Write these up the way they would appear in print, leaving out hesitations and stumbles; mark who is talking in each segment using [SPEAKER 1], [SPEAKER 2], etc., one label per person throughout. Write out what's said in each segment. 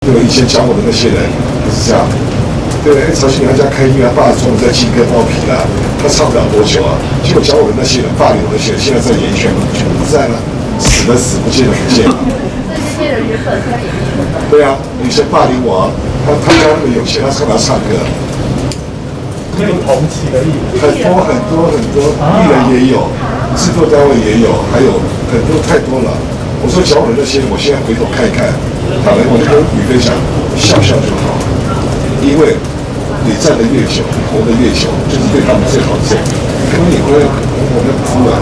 [SPEAKER 1] 对，以前讲我的那些人不是这样。对，曹新娘家开音乐，爸从在金歌包皮了，他唱不了多久啊。结果讲我的那些人，霸凌我的那些人，现在在演艺圈全部不在了，死的死，不见的不见了。
[SPEAKER 2] 这些人原本是在演艺圈的。
[SPEAKER 1] 对啊，女生霸凌我，他家那么有钱，他干嘛唱歌？
[SPEAKER 3] 没有同期的艺人，
[SPEAKER 1] 很多，艺人也有，制作单位也有，还有很多太多了。我说讲我的那些，我现在回头看一看，坦白我就跟宇飞讲，笑笑就好，因为你站得越久，你活得越久，就是对他们最好的证明。可能你会我们服软。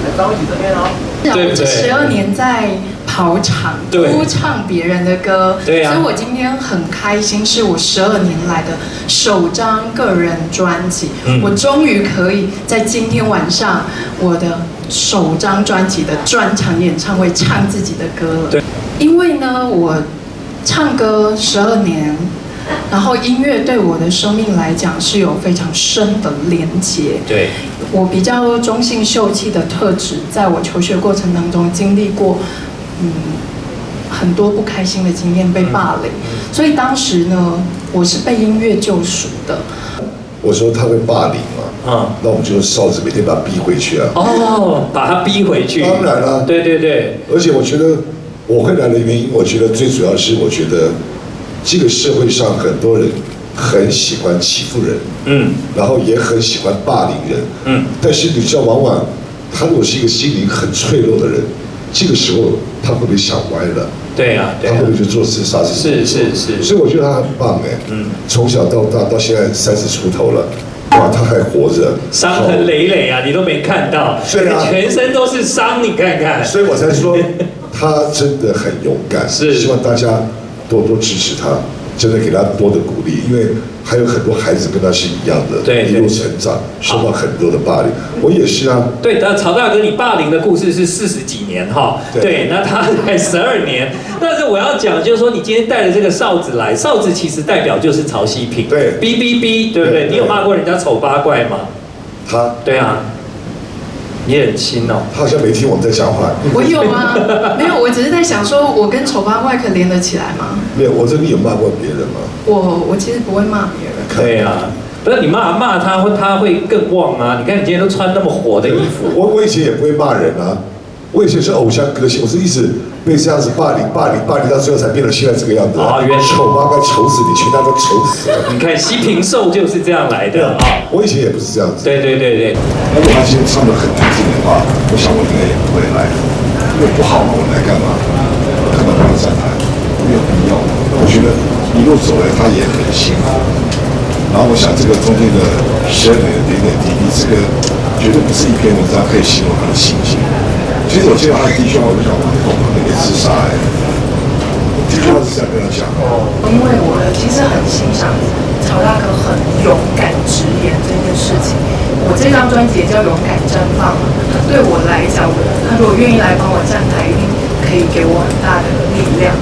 [SPEAKER 3] 来张伟杰这边哦。
[SPEAKER 4] 我这12年在跑场哭唱别人的歌，
[SPEAKER 5] 对啊，
[SPEAKER 4] 所以我今天很开心，是我12年来的首张个人专辑，我终于可以在今天晚上我的首张专辑的专场演唱会唱自己的歌了。
[SPEAKER 5] 对，
[SPEAKER 4] 因为呢，我唱歌12年。然后音乐对我的生命来讲是有非常深的连结。
[SPEAKER 5] 对，
[SPEAKER 4] 我比较中性秀气的特质，在我求学过程当中经历过，很多不开心的经验，被霸凌，所以当时呢，我是被音乐救赎的。
[SPEAKER 1] 我说他会霸凌嘛，那我们就用哨子每天把他逼回去啊。
[SPEAKER 5] 哦，把他逼回去。
[SPEAKER 1] 当然了，
[SPEAKER 5] 对。
[SPEAKER 1] 而且我觉得我会来的原因，我觉得最主要是我觉得。这个社会上很多人很喜欢欺负人，然后也很喜欢霸凌人，但是你知道，往往他如果是一个心灵很脆弱的人，这个时候他会不会想歪了？
[SPEAKER 5] 对啊，
[SPEAKER 1] 他会不会去做自杀？
[SPEAKER 5] 是，
[SPEAKER 1] 所以我觉得他很棒哎，从小到大到现在30出头了，哇，他还活着，
[SPEAKER 5] 伤痕累累啊，你都没看到，
[SPEAKER 1] 对啊，
[SPEAKER 5] 全身都是伤，你看看，
[SPEAKER 1] 所以我才说他真的很勇敢，希望大家。多多支持他，真的给他多的鼓励，因为还有很多孩子跟他是一样的，一路成长，受到很多的霸凌。我也是啊。
[SPEAKER 5] 对，曹大哥，你霸凌的故事是40几年哈，对，那他才12年。但是我要讲，就是说你今天带了这个哨子来，哨子其实代表就是曹希平，
[SPEAKER 1] 对
[SPEAKER 5] ，BBB， 对不对？你有骂过人家丑八怪吗？
[SPEAKER 1] 他，
[SPEAKER 5] 对啊。你很亲哦，
[SPEAKER 1] 他好像没听我们在讲话。
[SPEAKER 4] 我有啊，没有，我只是在想说，我跟丑八怪可连得起来吗？
[SPEAKER 1] 没有，我这里有骂过别人吗？
[SPEAKER 4] 我其实不会骂别人。
[SPEAKER 5] 对啊，不是你骂他会更旺啊！你看你今天都穿那么火的衣服。
[SPEAKER 1] 我以前也不会骂人啊，我以前是偶像歌星，我是一直被这样子霸凌到最后才变成现在这个样子。
[SPEAKER 5] 啊，原来
[SPEAKER 1] 丑八怪丑死你，全家都丑死了。
[SPEAKER 5] 你看西平寿就是这样来的啊。
[SPEAKER 1] 我以前也不是这样子。
[SPEAKER 5] 对。
[SPEAKER 1] 如果他今天唱得很难听的话，我想我应该也不会来，因为不好嘛，我来干嘛？我干嘛不要站台？没有必要。我觉得一路走来他也很辛苦，然后我想这个中间的12年的点点滴滴，这个绝对不是一篇文章可以形容他的心境。其实我见到他的第一句话，我就想哇，我可能也自杀哎。第一句话是这样跟他讲。
[SPEAKER 4] 因为我其实很欣赏曹大哥很勇敢直言这件事情。我这张专辑也叫《勇敢绽放》嘛，对我来讲，他如果愿意来帮我站台，一定可以给我很大的力量。